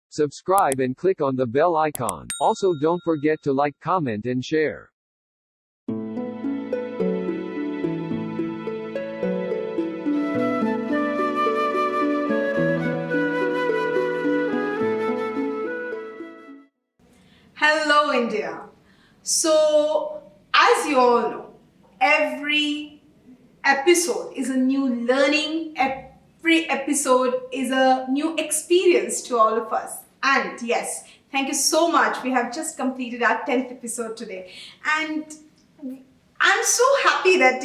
Subscribe and click on the bell icon. Also, don't forget to like, comment, and share. Hello, India. So, as you all know, every episode is a new learning, every episode is a new experience to all of us. And yes, thank you so much. We have just completed our 10th episode today. And I'm so happy that,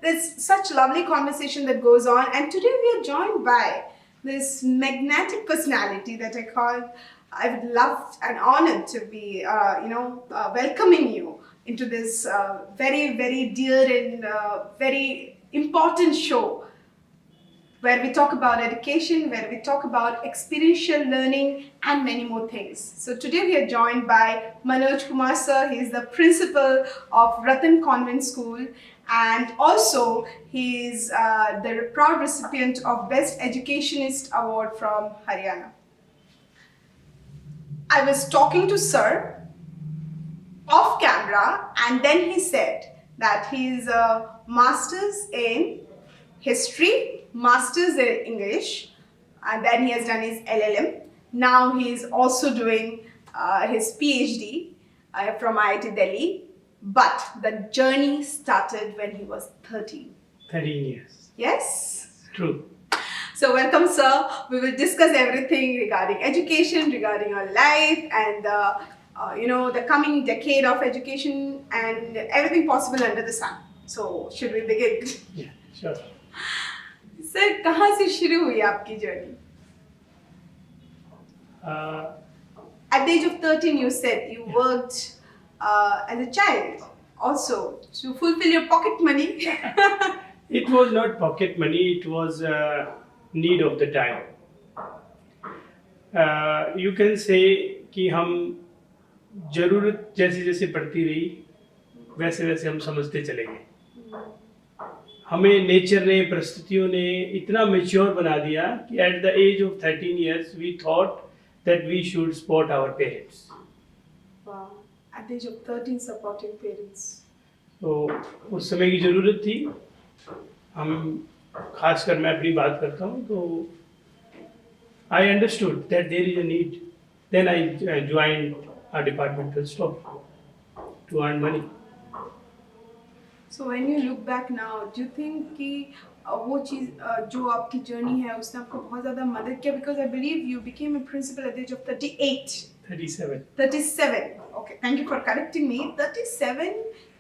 there's such lovely conversation that goes on. And today we are joined by this magnetic personality that I would love and honored to be, welcoming you into this very, very dear and very important show where we talk about education, where we talk about experiential learning and many more things. So today we are joined by Manoj Kumar sir. He is the principal of Rattan Convent School, and also he is the proud recipient of Best Educationist Award from Haryana. I was talking to sir off camera, and then he said that he is a master's in history, master's in English, and then he has done his LLM. Now he is also doing his PhD from IIT Delhi. But the journey started when he was 13. 13 years. Yes? True. So welcome, sir. We will discuss everything regarding education, regarding your life, and the coming decade of education and everything possible under the sun. So should we begin? Yeah, sure. Sir, कहाँ से शुरू हुई आपकी journey? At the age of 13, you said you worked as a child also to fulfill your pocket money. It was not pocket money, it was need of the time. You can say कि हम जरूरत जैसे जैसे बढ़ती रही वैसे वैसे हम समझते चले गए. हमें नेचर ने, परिस्थितियों ने इतना मैच्योर बना दिया कि at the age of 13 years we thought that we should support our parents. Wow. At the age of 13, supporting parents. तो उस समय की ज़रूरत थी. हम खासकर मैं अपनी बात करता हूँ तो I understood that there is a need. Then I joined a departmental store to earn money. So when you look back now, do you think कि वो चीज़ जो आपकी जर्नी है उसने आपको बहुत ज़्यादा मदद किया? Because I believe you became a principal at the age of 38. 37. 37. Okay, thank you for correcting me. 37,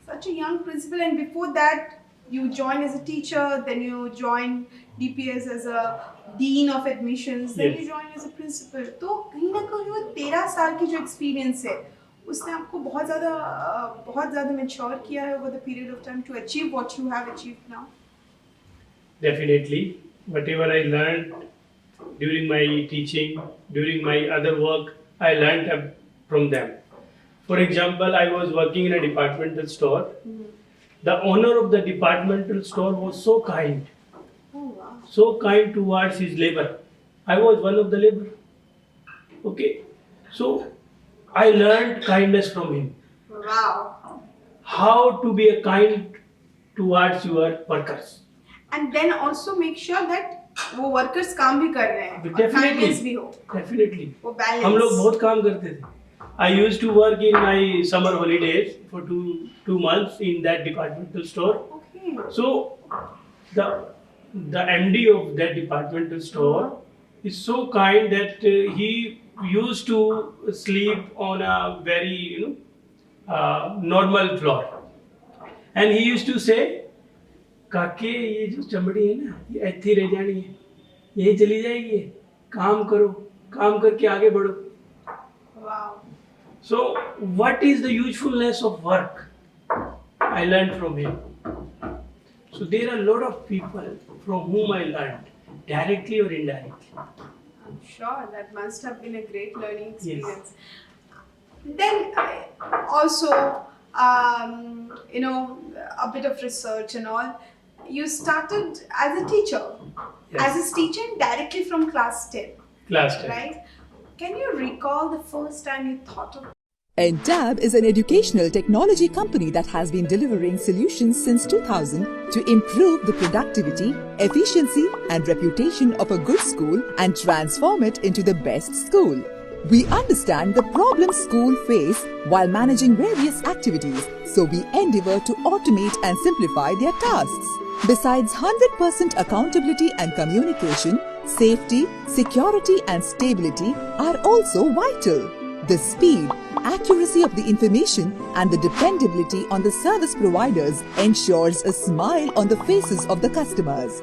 such a young principal, and before that you joined as a teacher, then you joined DPS as a dean of admissions, then Yes. you joined as a principal. तो कहीं ना कहीं वो 13 साल की जो experience है उसने आपको बहुत ज़्यादा mature किया है over the period of time to achieve what you have achieved now. Definitely. Whatever I learned during my teaching, during my other work, I learned from them. For example, I was working in a departmental store. The owner of the departmental store was so kind. Oh wow. So kind towards his labor. I was one of the labor. Okay. So I learned kindness from him. Wow. How to be a kind towards your workers. And then also make sure that वो workers काम भी कर रहे हैं और kindness भी हो. Definitely. वो balance. हम लोग बहुत काम करते थे. I used to work in my summer holidays for two months in that departmental store. Okay. So the MD of that departmental store is so kind that he used to sleep on a very normal floor, and he used to say, काके ये जो चमड़ी है ना ये ऐसे ही रह जानी है, यही चली जाएगी, काम करो, काम करके आगे बढ़ो. Wow. So what is the usefulness of work? I learned from him. So there are a lot of people from whom I learned, directly or indirectly. I'm sure that must have been a great learning experience. Yes. Then also, a bit of research and all. You started as a teacher, Yes. as a teacher directly from class 10. Class 10. Right? Can you recall the first time you thought of Entab is an educational technology company that has been delivering solutions since 2000 to improve the productivity, efficiency and reputation of a good school and transform it into the best school. We understand the problems schools face while managing various activities, so we endeavor to automate and simplify their tasks. Besides 100% accountability and communication, safety, security and stability are also vital. The speed, accuracy of the information and the dependability on the service providers ensures a smile on the faces of the customers.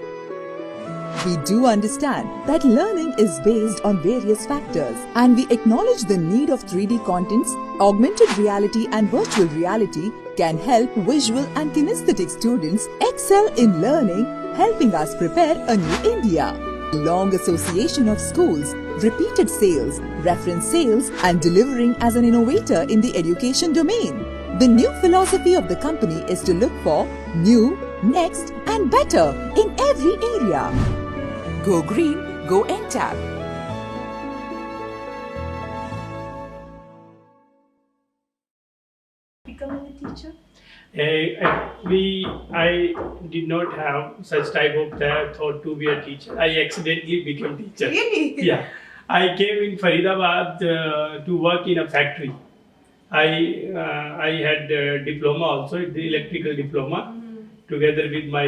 We do understand that learning is based on various factors and we acknowledge the need of 3D contents, augmented reality and virtual reality can help visual and kinesthetic students excel in learning, helping us prepare a new India. Long association of schools, repeated sales, reference sales and delivering as an innovator in the education domain. The new philosophy of the company is to look for new, next and better in every area. Go green, go Entab. becoming a teacher? I did not have such type of thought to be a teacher. I accidentally became teacher. Really? Yeah. I came in Faridabad to work in a factory. I had a diploma also, the electrical diploma, together with my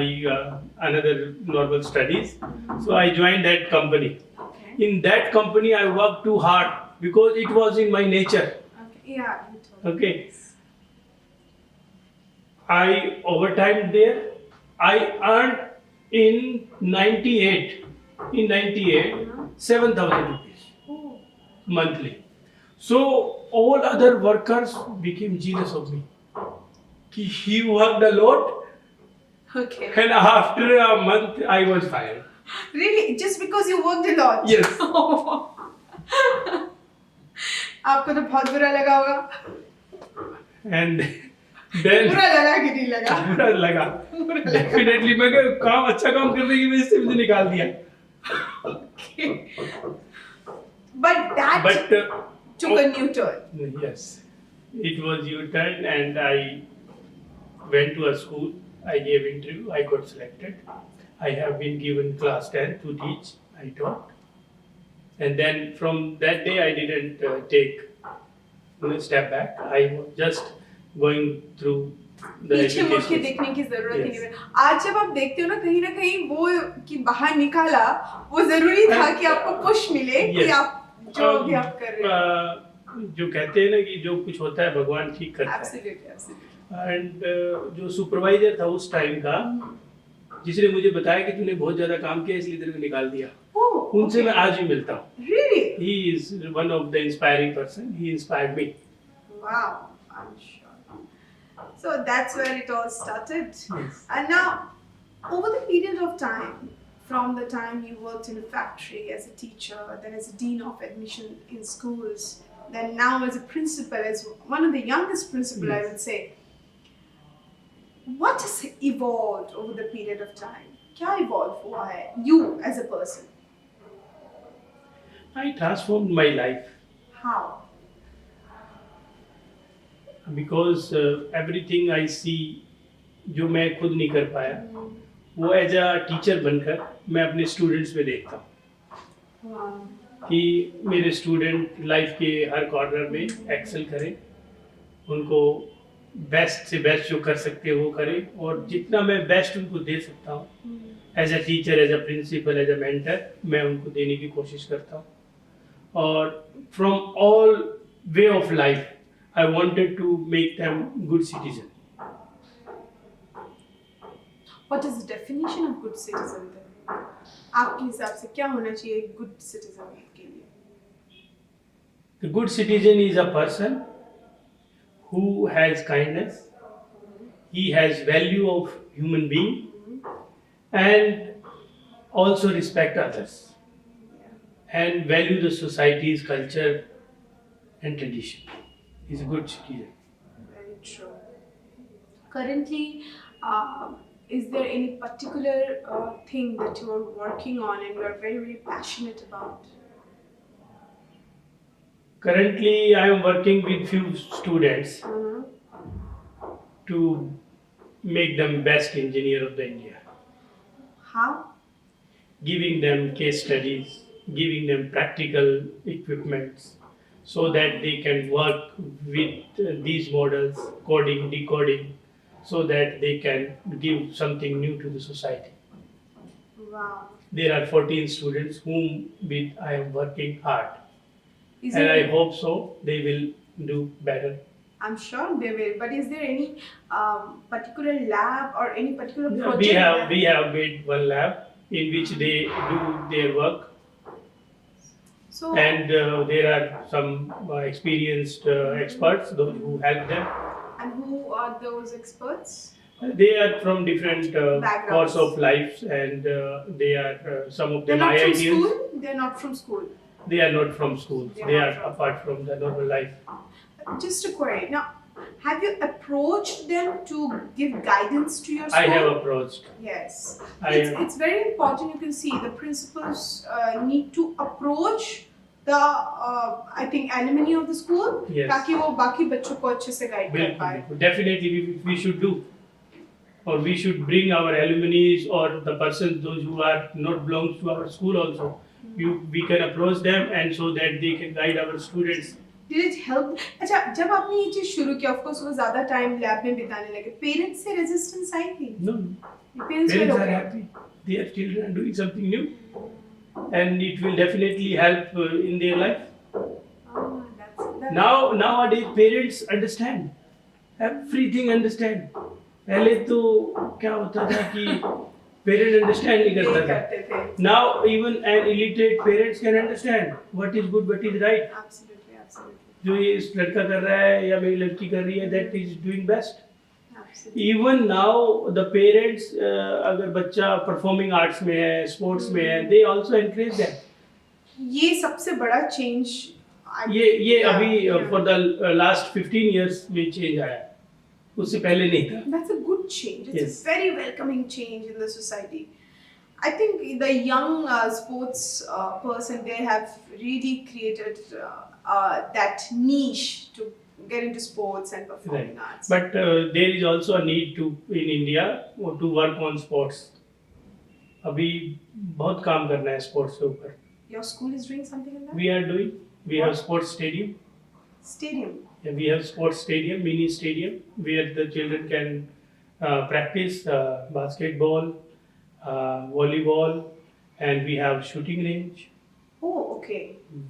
another normal studies. So I joined that company. Okay. In that company, I worked too hard because it was in my nature. Okay. Yeah, you told me. Okay. I overtime there. I earned in 98, 7,000 rupees Oh. monthly. So all other workers became jealous of me. He worked a lot, Okay. and after a month I was fired. Really? Just because you worked a lot? Yes. आपको तो बहुत बुरा लगा होगा. And then बुरा लगा कि नहीं लगा? बुरा लगा. Definitely मैं कहा काम अच्छा काम करने की वजह से मुझे निकाल दिया. Okay. But that But took a new turn. yes, it was U-turn, and I went to a school. I gave interview. I got selected. I have been given class 10 to teach. I taught, and then from that day I didn't take a step back. I was just going through the पीछे मुड़ के education. देखने की जरूरत ही Yes. नहीं है. आज जब आप देखते हो ना कहीं वो कि बाहर निकाला, वो जरूरी था कि आपको पुश मिले कि Yes. आप जो भी आप कर रहे हो. जो कहते हैं ना कि जो कुछ होता है भगवान ठीक करता है. Absolutely, absolutely. एंड जो सुपरवाइजर था उस टाइम का, जिसने मुझे बताया कि तूने बहुत ज्यादा काम किया इसलिए तेरे को निकाल दिया, Oh, उनसे okay. मैं आज भी मिलता हूँ. Really? He is one of the inspiring person. He inspired me. Wow, I'm sure. So that's where it all started. Yes. And now, over the period of time, from the time you worked in a factory as a teacher, then as a dean of admission in schools, then now as a principal, as one of the youngest principal, I Yes. would say, what has evolved over the period of time? क्या evolve हुआ है? You as a person, I transformed my life how? because everything I see जो मैं खुद नहीं कर पाया, वो एज अ टीचर बनकर मैं अपने स्टूडेंट्स में देखता हूँ Wow. कि मेरे स्टूडेंट लाइफ के हर कॉर्नर में एक्सेल करें, उनको बेस्ट से बेस्ट जो कर सकते हैं वो करें, और जितना मैं बेस्ट उनको दे सकता हूँ as a teacher, as a principal, as a mentor, मैं उनको देने की कोशिश करता हूँ. और from all way of life I wanted to make them good citizen. What is the definition of good citizen then? आपके हिसाब से क्या होना चाहिए एक good citizen के लिए? The good citizen is a person who has kindness, he has value of human being, and also respect others, and value the society's culture and tradition. He's a good citizen. Very true. Currently, is there any particular thing that you are working on and you are very, very passionate about? Currently, I am working with few students to make them best engineer of the India. How? Giving them case studies, giving them practical equipments, so that they can work with these models, coding, decoding, so that they can give something new to the society. Wow. There are 14 students whom with I am working hard, Is and I there, hope so they will do better. I'm sure they will, but is there any particular lab or any particular project? We have made one lab in which they do their work, So, and there are some experienced experts, those who help them. and who are those experts? They are from different Backgrounds. course of lives, and they are some of They're them not from IITs. school? They're not from school. They are not from schools. They are They not are from- apart from the normal life. Just a query. Now, have you approached them to give guidance to your school? I have approached. Yes. I- It's very important. You can see the principals need to approach the I think alumni of the school Yes. ताकि वो बाकी बच्चों को अच्छे से guide कर Bill, पाए. definitely we should do, or we should bring our alumni or the persons those who are not belongs to our school also. We can approach them, and so that they can guide our students. Did it help? अच्छा, जब आपने ये चीज शुरू की, of course वो ज़्यादा time lab में बिताने लगे. Parents से resistance आई थी? No, Parents were parents are okay. happy. Their children are doing something new, and it will definitely help in their life. That's Nowadays parents understand everything. Understand. पहले तो क्या होता था कि parent understand नहीं करता नहीं था. करते थे. Now even an illiterate parents can understand what is good, what is right. Absolutely, absolutely, जो ये इस लड़का कर रहा है या मेरी लड़की कर रही है, that is doing best. absolutely. Even now the parents अगर बच्चा performing arts में है, sports में है, they also encourage them. ये सबसे बड़ा change. ये Yeah, अभी yeah. for the last 15 years में change आया, उससे पहले नहीं था. That's a good change. It's Yes. a very welcoming change in the society. I think the young sports person, they have really created that niche to get into sports and performing Right. arts. But there is also a need to in India to work on sports. अभी बहुत काम करना है sports के ऊपर. Your school is doing something in that? We are doing. We have sports stadium. Stadium. Yeah, we have sports stadium, mini stadium, where the children can practice basketball, volleyball, and we have shooting range Oh, okay.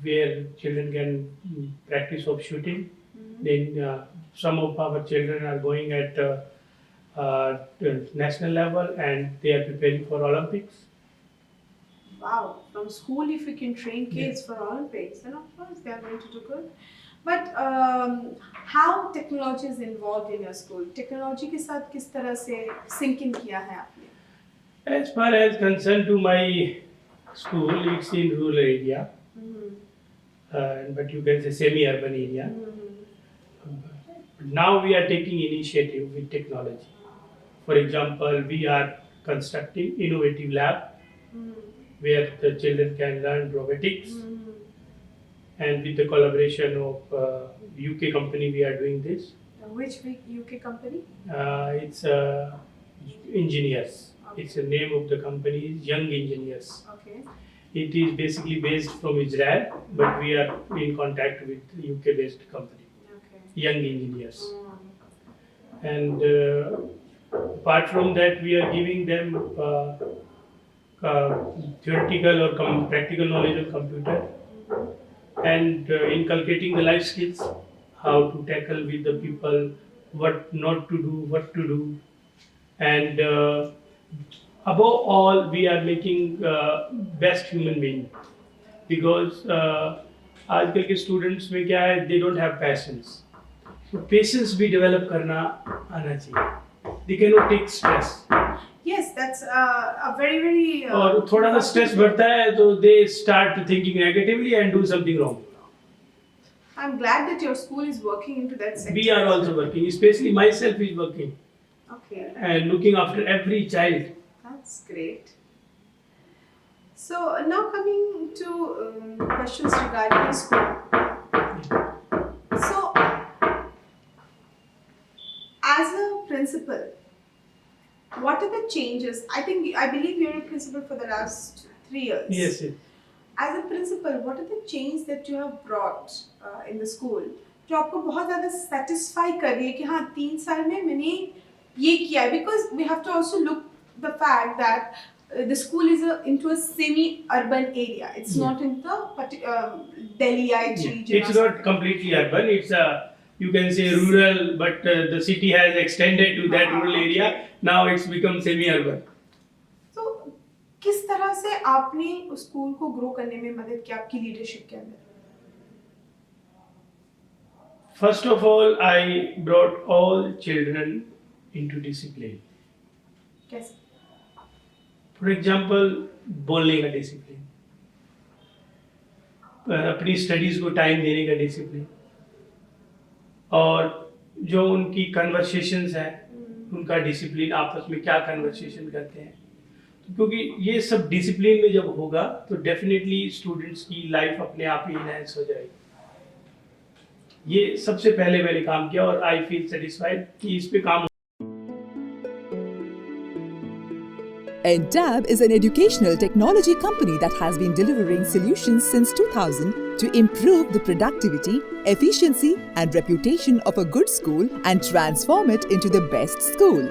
where children can practice of shooting. Then some of our children are going at national level, and they are preparing for Olympics. Wow. From school, if we can train kids for Olympics, then of course they are going to do good. But how technology is involved in your school? Technology के साथ किस तरह से sync in किया है आपने? As far as concerned to my school, it's in rural area, but you can say semi-urban area. Now we are taking initiative with technology. For example, we are constructing innovative lab where the children can learn robotics, and with the collaboration of UK company, we are doing this. Which big UK company? It's engineers. It's the name of the company is Young Engineers. Okay. It is basically based from Israel, but we are in contact with UK-based company, Okay. Young Engineers. And apart from that, we are giving them theoretical or practical knowledge of computer, and inculcating the life skills, how to tackle with the people, what not to do, what to do, and above all, we are making best human being, because आजकल के students में क्या है, they don't have passions. So patience भी develop करना आना चाहिए. They cannot take stress. Yes, that's a very, very. और थोड़ा सा stress बढ़ता है तो they start thinking negatively and do something wrong. I'm glad that your school is working into that sector. We are also working, especially myself is working Okay, and looking after every child. that's great. So now coming to questions regarding the school. principal, what are the changes? I believe you're a principal for the last 3 years. Yes. As a principal, what are the changes that you have brought in the school जो आपको बहुत ज़्यादा satisfy कर रही है कि हाँ 3 साल में मैंने ये किया है? Because we have to also look the fact that the school is into a semi-urban area. It's not in the Delhiite region. It's not completely urban. It's you can say rural, but the city has extended to that rural area. Now it's become semi-urban. So, किस तरह से आपने उस school को grow करने में मदद की आपकी लीडरशिप के अंदर? First of all, I brought all children into discipline. कैसे? For example, बोलने का डिसिप्लिन, अपनी स्टडीज को टाइम देने का डिसिप्लिन, और जो उनकी कन्वर्सेशंस हैं उनका डिसिप्लिन, आपस में क्या कन्वर्सेशन करते हैं, तो क्योंकि ये सब डिसिप्लिन में जब होगा तो डेफिनेटली स्टूडेंट्स की लाइफ अपने आप ही इनहैंस हो जाएगी. ये सबसे पहले मैंने काम किया और आई फील सेटिस्फाइड कि इस पे काम. Entab is an educational technology company that has been delivering solutions since 2000 to improve the productivity, efficiency and reputation of a good school and transform it into the best school.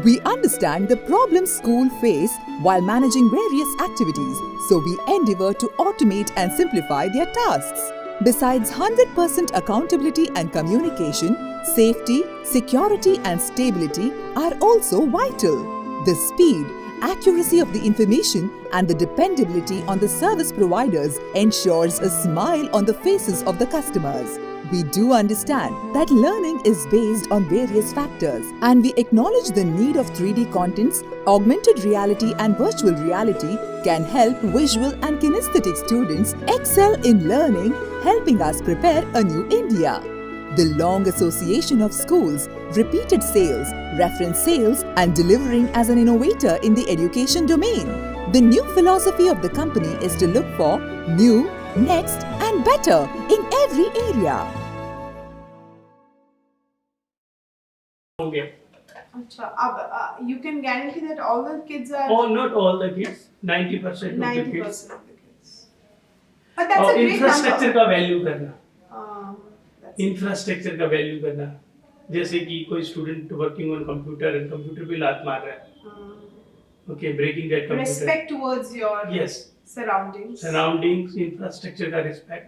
We understand the problems schools face while managing various activities, so we endeavor to automate and simplify their tasks. Besides 100% accountability and communication, safety, security and stability are also vital. The speed, accuracy of the information and the dependability on the service providers ensures a smile on the faces of the customers. We do understand that learning is based on various factors and we acknowledge the need of 3D contents, augmented reality and virtual reality can help visual and kinesthetic students excel in learning, helping us prepare a new India. The long association of schools, repeated sales, reference sales and delivering as an innovator in the education domain. The new philosophy of the company is to look for new, next and better in every area. Okay. Achha, you can guarantee that all the kids are... Oh, not all the kids, 90% of the kids. 90% of the kids. But that's a great infrastructure number. का value करना, That's infrastructure का value करना, जैसे कि कोई student working on computer and computer पे लात मार रहा है, okay, breaking that computer. respect towards your Yes. surroundings. Surroundings, infrastructure का respect,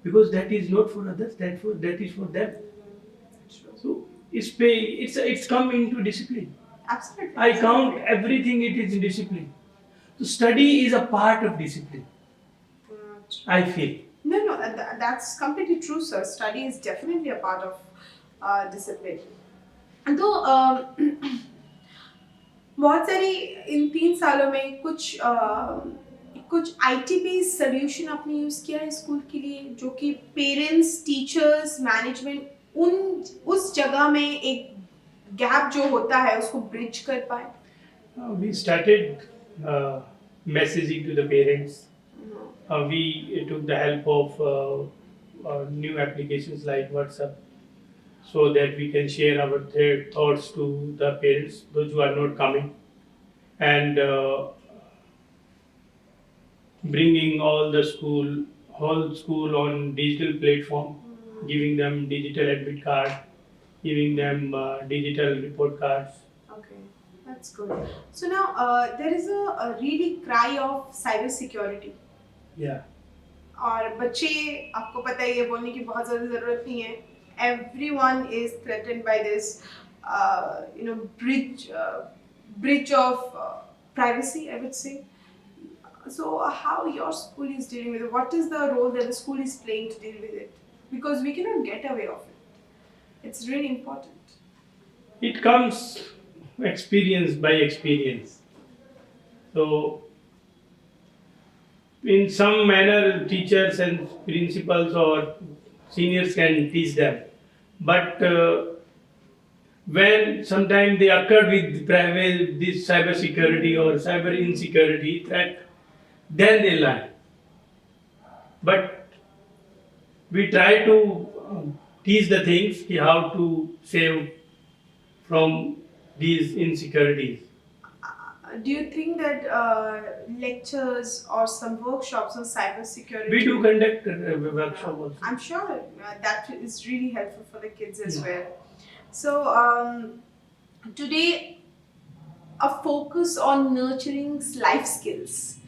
because that is not for others, that is for them. True. So इस पे it's come into discipline. Absolutely. I count everything it is in discipline. So study is a part of discipline, I feel. No, that's completely true, sir. Study is definitely a part of discipline. तो बहुत सारी इन 3 सालों में कुछ IT based solution आपने use किया है school के लिए जो कि पेरेंट्स, टीचर्स, मैनेजमेंट उस जगह में एक गैप जो होता है उसको ब्रिज कर पाए. We started messaging to the parents. We took the help of new applications like WhatsApp, so that we can share our thoughts to the parents, those who are not coming, and bringing whole school on digital platform, giving them digital admit card, giving them digital report cards. Okay, that's good. So now there is a really cry of cyber security. Yeah. और बच्चे आपको पता है ये बोलने की बहुत ज़्यादा ज़रूरत नहीं है. Everyone is threatened by this, breach of privacy, I would say. So how your school is dealing with it? What is the role that the school is playing to deal with it? Because we cannot get away of it. It's really important. It comes experience by experience. So in some manner teachers and principals or seniors can teach them, but when sometimes they occur with this cyber security or cyber insecurity threat, then they learn. But we try to teach the things, how to save from these insecurities. Do you think that lectures or some workshops on cybersecurity? We do conduct a workshop also. I'm sure that is really helpful for the kids as well. So today, a focus on nurturing life skills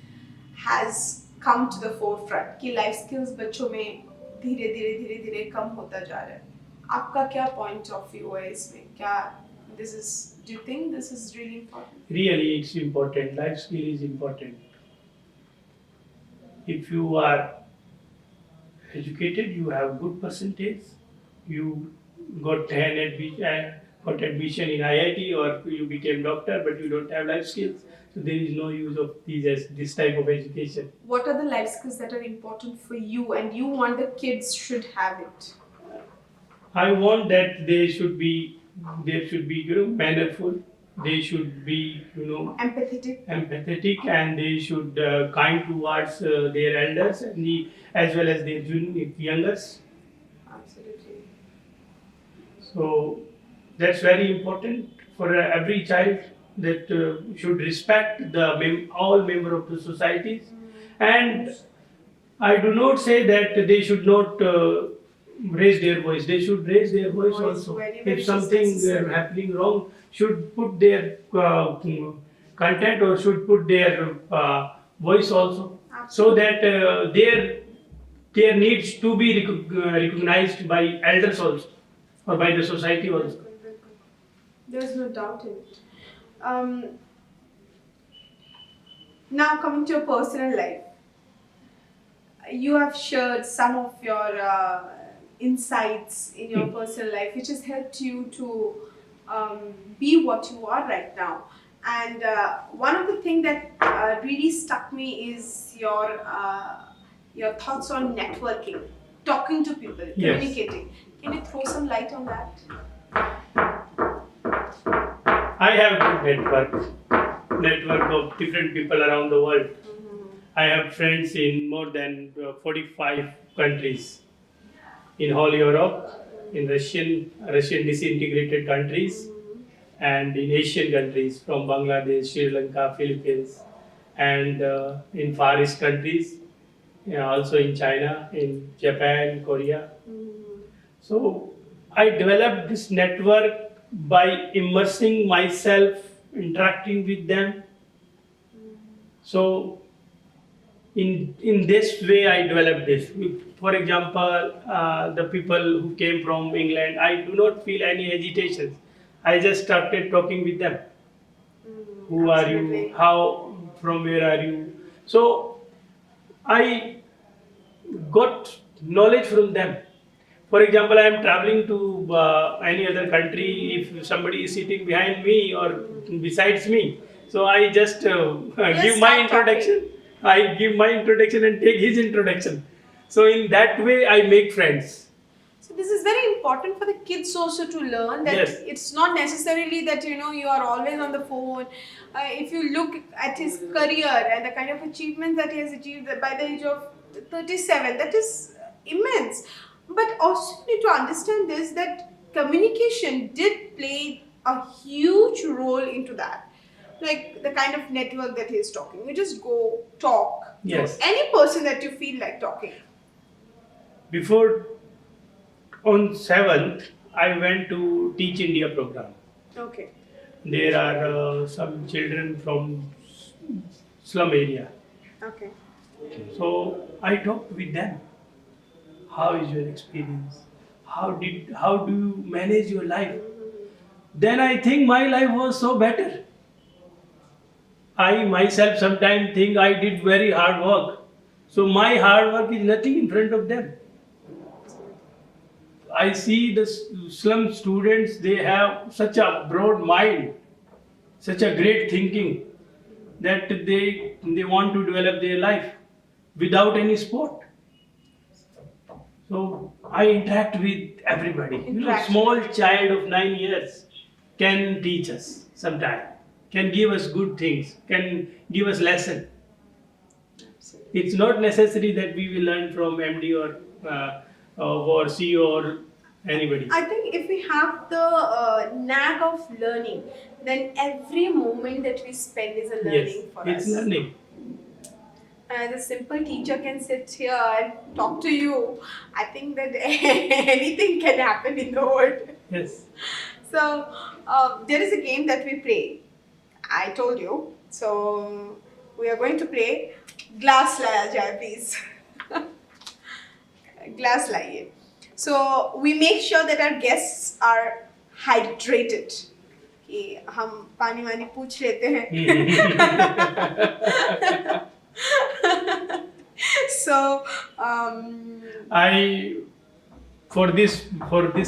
has come to the forefront. कि life skills बच्चों में धीरे धीरे कम होता जा रहा है. आपका क्या point of view है इसमें? क्या do you think this is really important? Really, it's important. Life skill is important. If you are educated, you have good percentage, you got admission in IIT, or you became doctor, but you don't have life skills. So there is no use of this type of education. What are the life skills that are important for you, and you want the kids should have it? I want that there should be mannerful. They should be empathetic, and they should kind towards their elders and as well as their youngers. Absolutely. So that's very important for every child, that should respect all members of the societies. And I do not say that they should not raise their voice. They should raise their voice also. If something happening wrong, should put their content or should put their voice also. Absolutely. So that their needs to be recognized by elders also, or by the society also. There's no doubt in it. Now coming to your personal life, you have shared some of your insights in your personal life, which has helped you to be what you are right now. And one of the things that really stuck me is your thoughts on networking, talking to people, communicating. Can you throw some light on that? I have a good network of different people around the world. I have friends in more than 45 countries, in whole Europe, in Russian disintegrated countries, and in Asian countries from Bangladesh, Sri Lanka, Philippines, and in Far East countries, also in China, in Japan, Korea. So I developed this network by immersing myself, interacting with them. So in this way I developed this. For example, the people who came from England, I do not feel any hesitation. I just started talking with them. Who are you? How? From where are you? So I got knowledge from them. For example, I am traveling to any other country. If somebody is sitting behind me or besides me, so I just give my introduction. Talking. I give my introduction and take his introduction. So in that way, I make friends. So this is very important for the kids also to learn that it's not necessarily that you are always on the phone. If you look at his career and the kind of achievements that he has achieved by the age of 37, that is immense. But also you need to understand this, that communication did play a huge role into that. Like the kind of network that he's talking. You just go talk to any person that you feel like talking. Before, on 7th, I went to Teach India program. Okay. There are some children from slum area. Okay. So I talked with them. How is your experience? How do you manage your life? Then I think my life was so better. I myself sometimes think I did very hard work. So my hard work is nothing in front of them. I see the slum students, they have such a broad mind, such a great thinking, that they want to develop their life without any sport. So I interact with everybody. Small child of 9 years can teach us sometime, can give us good things, can give us lesson. It's not necessary that we will learn from MD or CEO or Anybody. I think if we have the knack of learning, then every moment that we spend is a learning Yes, for it's us. learning. And a simple teacher can sit here and talk to you. I think that anything can happen in the world. Yes. So there is a game that we play. I told you. So we are going to play glass laya jai, please. Glass laiye. So we make sure that our guests are hydrated. कि हम पानी वानी पूछ लेते हैं. So for this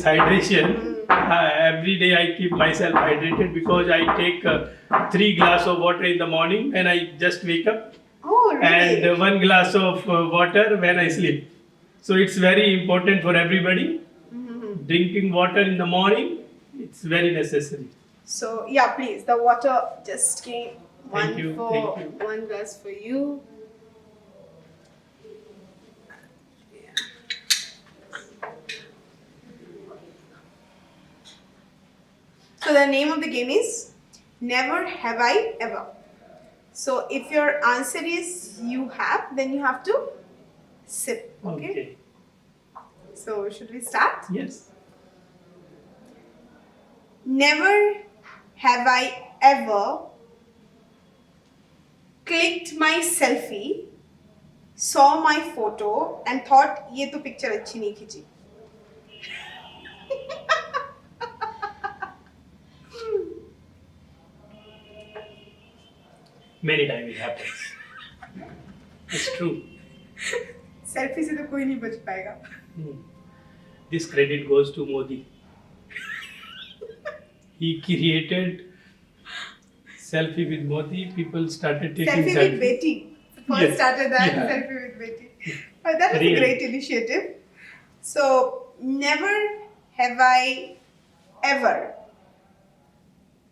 hydration, every day I keep myself hydrated because I take 3 glasses of water in the morning when I just wake up, oh really? and 1 glass of water when I sleep. So it's very important for everybody. Drinking water in the morning, it's very necessary. So yeah, please, the water just came. Thank you. 1 glass for you. So the name of the game is Never Have I Ever. So if your answer is you have, then you have to sip. Okay. So should we start? Yes. Never have I ever clicked my selfie, saw my photo and thought ये तो picture अच्छी नहीं खींची. Many times it happens. It's true. Selfie से तो कोई नहीं बच पाएगा. This credit goes to Modi. He created selfie with Modi. People started taking Selfie with Beti. First Yes. started that, Yeah. selfie with Beti. But that is Really? a great initiative. So, never have I ever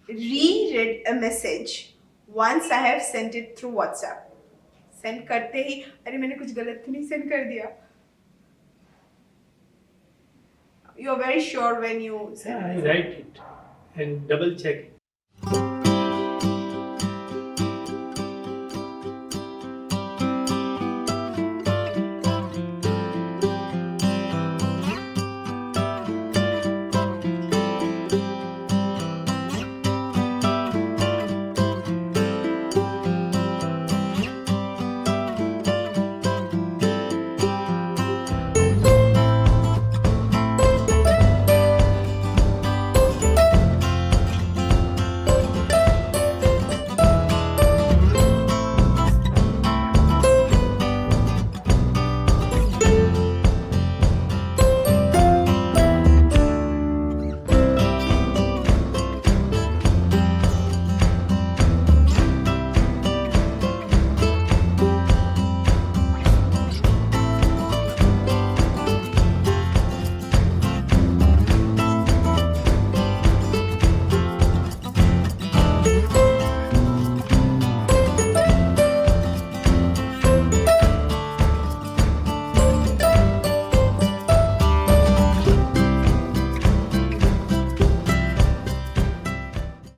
reread a message once I have sent it through WhatsApp. Send करते ही अरे मैंने कुछ गलत तो नहीं send कर दिया. You are very sure when you send Yeah, I it. write it and double check it.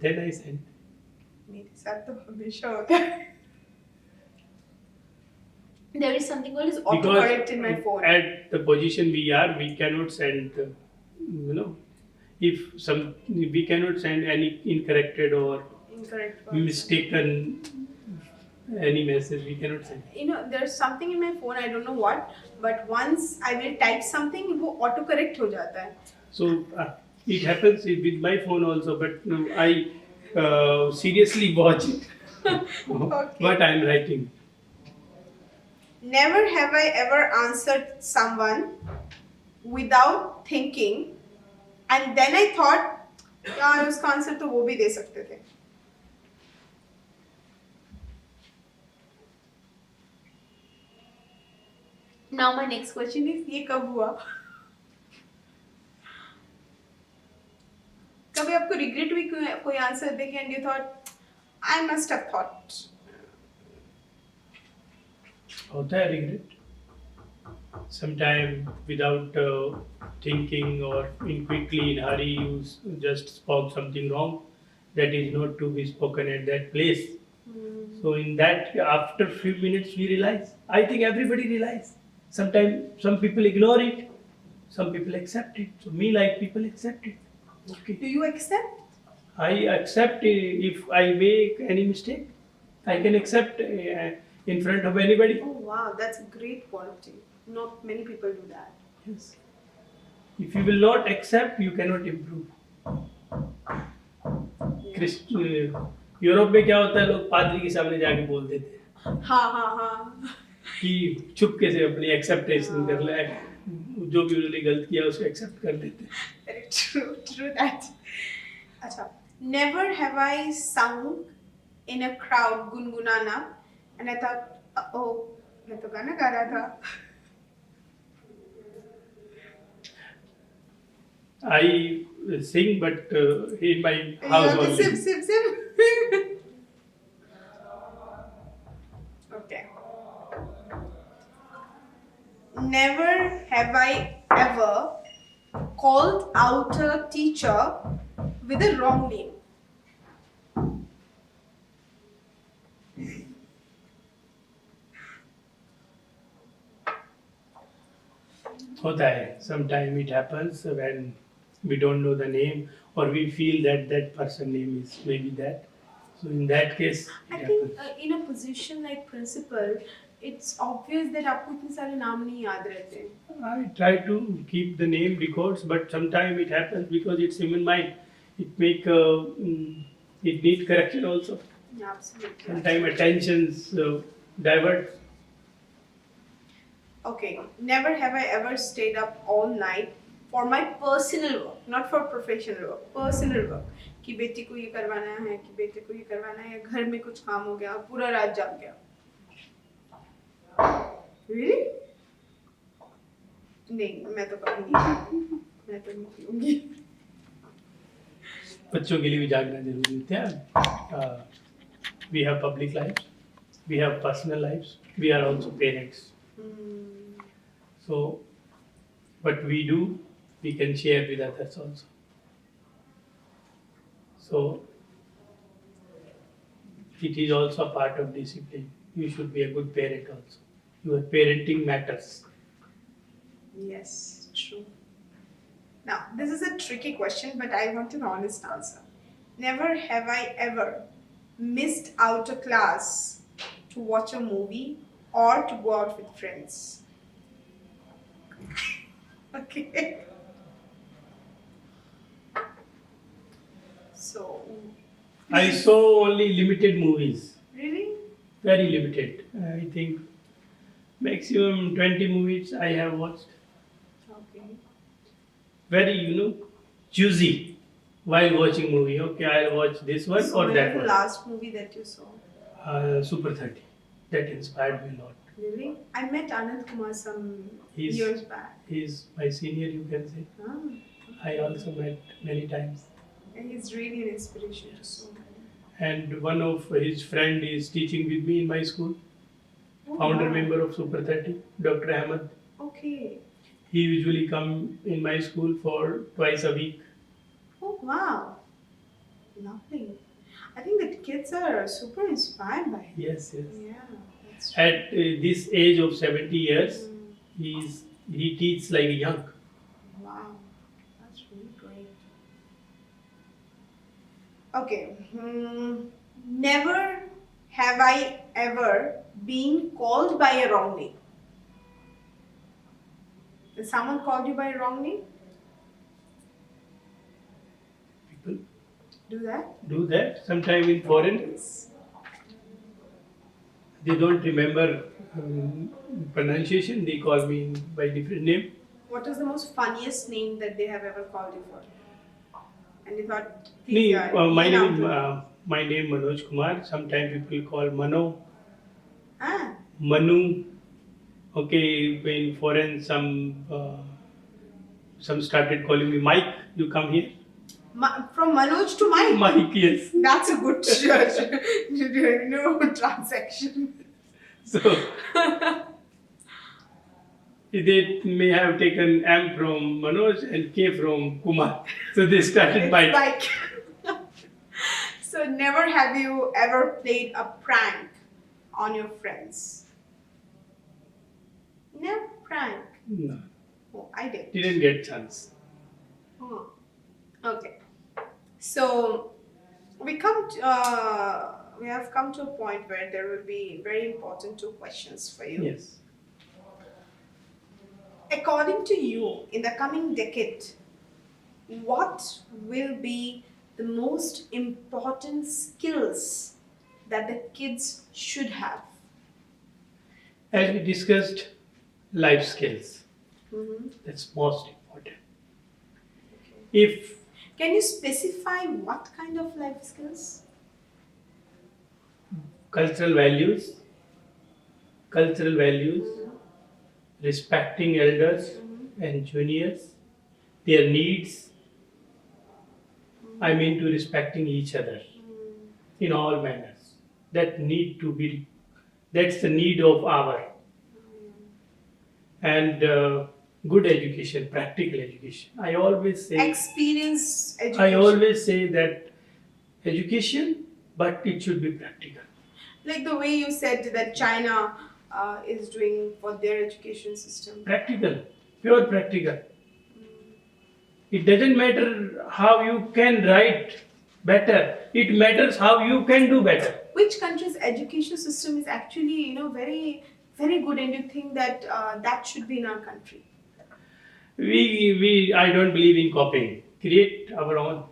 Then I sent. मेरे साथ तो हमेशा होता है. There is something called as autocorrect in my phone. At the position we are, we cannot send, if we cannot send any incorrected or Incorrect one. mistaken any message, we cannot send. You know, there's something in my phone, I don't know what, but once I will type something, वो autocorrect हो जाता है. So it happens with my phone also, but I seriously watch it. Okay. What I am writing. Never have I ever answered someone without thinking, and then I thought, यार उसका answer तो वो भी दे सकते थे. Now my next question is, ये कब हुआ? कभी आपको regret हुई कोई आंसर देखे and you thought, I must have thought. होता है regret. Sometime without thinking or in quickly in hurry you just spoke something wrong that is not to be spoken at that place. So in that, after few minutes we realize. I think everybody realize. Sometimes some people ignore it, some people accept it. So me like people accept it. Okay. Do you accept? I accept if I make any mistake. I can accept in front of anybody. Oh wow, that's a great quality. Not many people do that. Yes. If you will not accept, you cannot improve. Europe में क्या होता है, लोग पादरी के सामने जाके बोल देते हैं हाँ कि चुपके से अपनी एक्सेप्टेशन कर ले, जो भी उन्होंने गलत किया उसको एक्सेप्ट कर लेते हैं. Very true that. अच्छा, never have I sung in a crowd गुनगुनाना and I thought oh मैं तो गाना गा रहा था. I sing, but in my house only. Sip. Okay. Never have I ever called out a teacher with a wrong name. होता है. Sometimes it happens when we don't know the name or we feel that that person name is maybe that. So in that case, it I happens. think in a position like principal, it's obvious that आपको इतने सारे नाम नहीं याद रहते. I try to keep the name records, but sometimes it happens because it's human mind. It it need correction also. Absolutely. Sometimes attentions divert. Okay, never have I ever stayed up all night for my personal work, not for professional work, personal work. कि बेटी को ये करवाना है, कि बेटे को ये करवाना है, घर में कुछ काम हो गया, पूरा रात जाग गया. Really? नहीं, मैं तो कभी नहीं. मैं तो नहीं पीऊंगी. बच्चों के लिए भी जागना जरूरी होता है. We have public lives, we have personal lives, we are also parents. So, what we do, we can share with others also. So, it is also a part of discipline. You should be a good parent also. Your parenting matters. Yes, true. Now, this is a tricky question, but I want an honest answer. Never have I ever missed out a class to watch a movie or to go out with friends. Okay. So. I saw only limited movies. Really? Very limited. I think maximum 20 movies I have watched. Okay. Very, choosy while watching movie. Okay, I'll watch this one So or when that was the one. last movie that you saw? Super 30. That inspired me a lot. Really? I met Anand Kumar some He's- years back. He's my senior, you can say. Ah, I also met many times. and he's really an inspiration to so many. And one of his friend is teaching with me in my school. Oh, Founder wow. member of Super 30, Dr. Ahmed. Okay. He usually come in my school for twice a week. Oh wow. Lovely. I think that kids are super inspired by him. Yes. Yeah, that's true. At this age of 70 years, Mm. he teaches like young. Wow, that's really great. Okay. Never have I ever been called by a wrong name. Has someone called you by a wrong name? People Do that? do that. Sometime in foreign, they don't remember pronunciation. They call me by different name. What is the most funniest name that they have ever called you for? And you thought, Me, my name name. my name Manoj Kumar. Sometimes people call Mano, Ah, Manu. Okay, in foreign some started calling me Mike. You come here. from Manoj to Mike. Mike, yes. That's a good transaction. So They may have taken M from Manoj and K from Kumar. So they started It's by. like so never have you ever played a prank on your friends? Never prank. No, Oh, I did. didn't get chance. Oh, okay. So we have come to a point where there will be very important two questions for you. Yes. According to you, in the coming decade, what will be the most important skills that the kids should have? As we discussed, life skills. Mm-hmm. That's most important. If Can you specify what kind of life skills? cultural values, respecting elders and juniors, their needs. I mean to respecting each other in all manners. That's the need of our. And good education, practical education. I always say that education, but it should be practical. Like the way you said that China is doing for their education system. Practical, pure practical. It doesn't matter how you can write better. It matters how you can do better. Which country's education system is actually, very, very good, and you think that that should be in our country? I don't believe in copying. Create our own.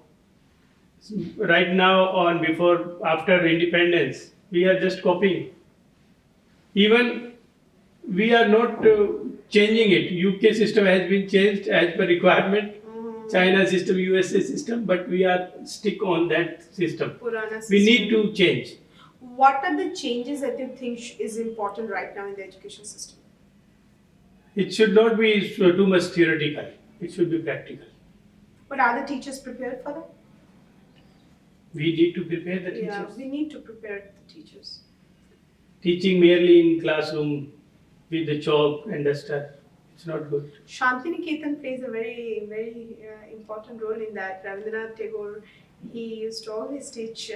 Right now, after independence, we are just copying. Even we are not changing it. UK system has been changed as per requirement. China system, USA system, but we are stick on that system. Purana system. We need to change. What are the changes that you think is important right now in the education system? It should not be too much theoretical. It should be practical. But are the teachers prepared for that? We need to prepare the teachers. Yeah, we need to prepare the teachers. Teaching merely in classroom with the chalk and duster, it's not good. Shantiniketan plays a very, very important role in that. Rabindranath Tagore, he used to always teach.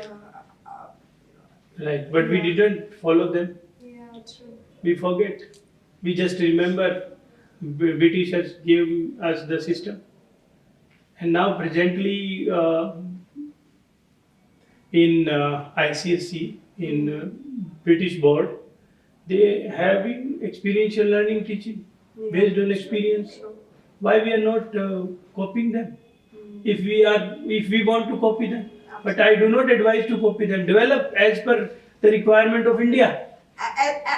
Right, but we didn't follow them. Yeah, true. We forget. We just remember Britishers gave us the system. And now presently in ICSE, in British board, they have experiential learning teaching based on experience. True. Why we are not copying them? If we want to copy them, but I do not advise to copy them. Develop as per the requirement of India.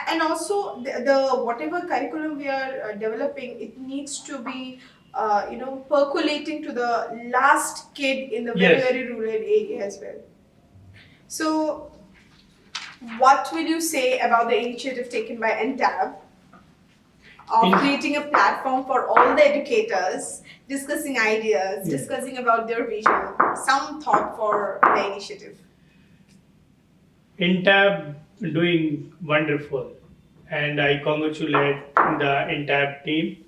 And also the whatever curriculum we are developing, it needs to be percolating to the last kid in the very, Yes. very rural area as well. So what will you say about the initiative taken by Entab of creating a platform for all the educators, discussing ideas, discussing about their vision, some thought for the initiative? Entab doing wonderful, and I congratulate the Entab team.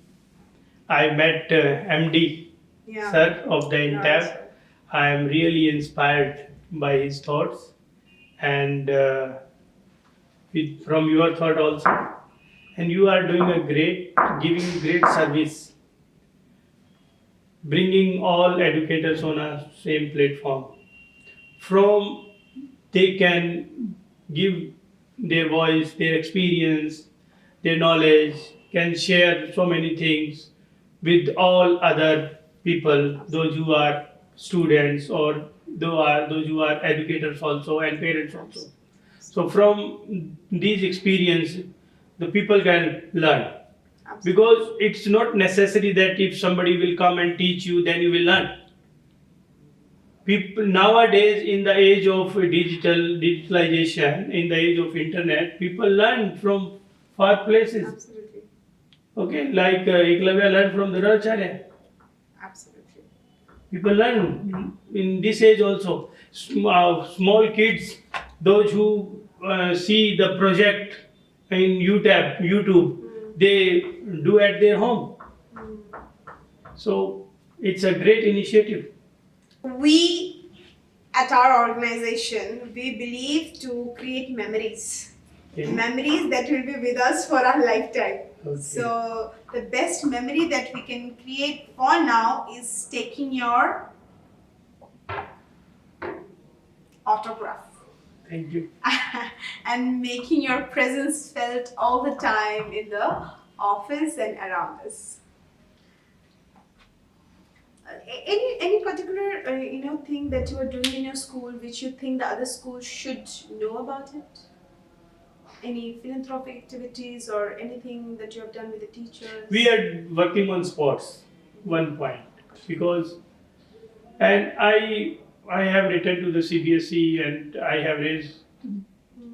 I met MD sir of the Entab. Nice. I am really inspired by his thoughts, and from your thought also. And you are doing giving great service, bringing all educators on a same platform. From they can give their voice, their experience, their knowledge, can share so many things with all other people, those who are students or those who are educators also and parents also. So from these experience, the people can learn. Absolutely. Because it's not necessary that if somebody will come and teach you, then you will learn. People nowadays, in the age of digitalization, in the age of internet, people learn from far places. Absolutely. Okay, like Eklavya learned from Dronacharya. Absolutely. People learn in this age also. Small kids, those who see the project in YouTube, they do at their home. So it's a great initiative. We at our organization, we believe to create memories. Okay. Memories that will be with us for our lifetime. Okay. So the best memory that we can create for now is taking your autograph Thank you. and making your presence felt all the time in the office and around us. Any particular thing that you are doing in your school which you think the other schools should know about it? Any philanthropic activities or anything that you have done with the teachers? We are working on sports, one point, because, and I have written to the CBSE and I have raised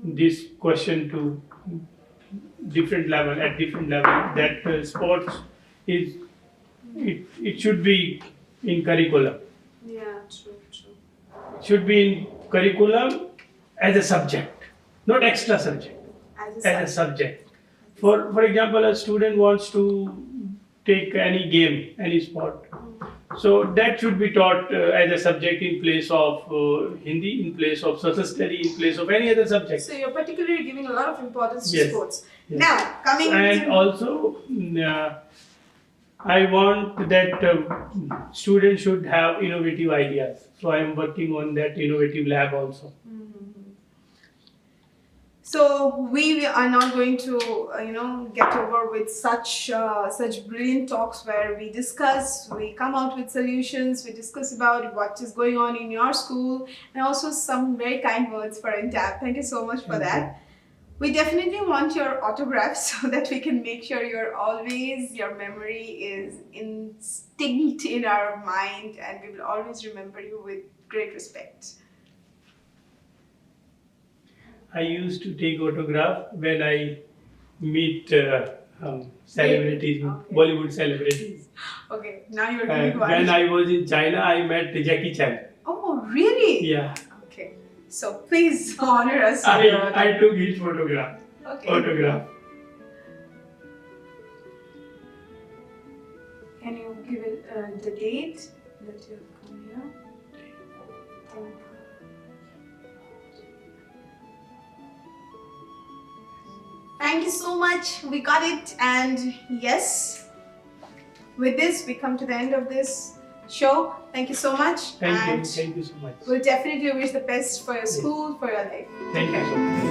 this question to different level, that sports is, it should be in curriculum. Yeah, true. It should be in curriculum as a subject, not extra subject. As a subject. For example, a student wants to take any game, any sport. So that should be taught as a subject in place of Hindi, in place of social study, in place of any other subject. So you're particularly giving a lot of importance to Yes. sports. Yes. Now, coming And to... also, I want that students should have innovative ideas. So I am working on that innovative lab also. So we are not going to, get over with such brilliant talks where we discuss, we come out with solutions, we discuss about what is going on in your school, and also some very kind words for Entab. Thank you so much for that. We definitely want your autographs so that we can make sure your memory is instinct in our mind, and we will always remember you with great respect. I used to take autograph when I meet celebrities, Okay. Bollywood celebrities. Okay, now you're doing one. When I was in China, I met Jackie Chan. Oh, really? Yeah, Okay. So please honor us. with your I took his photograph. Okay. Autograph. Can you give it the date that you have come here? Thank you so much. We got it. And yes, with this, we come to the end of this show. Thank you so much. Thank and you so much. we'll definitely wish the best for your school, for your life. Thank you so much.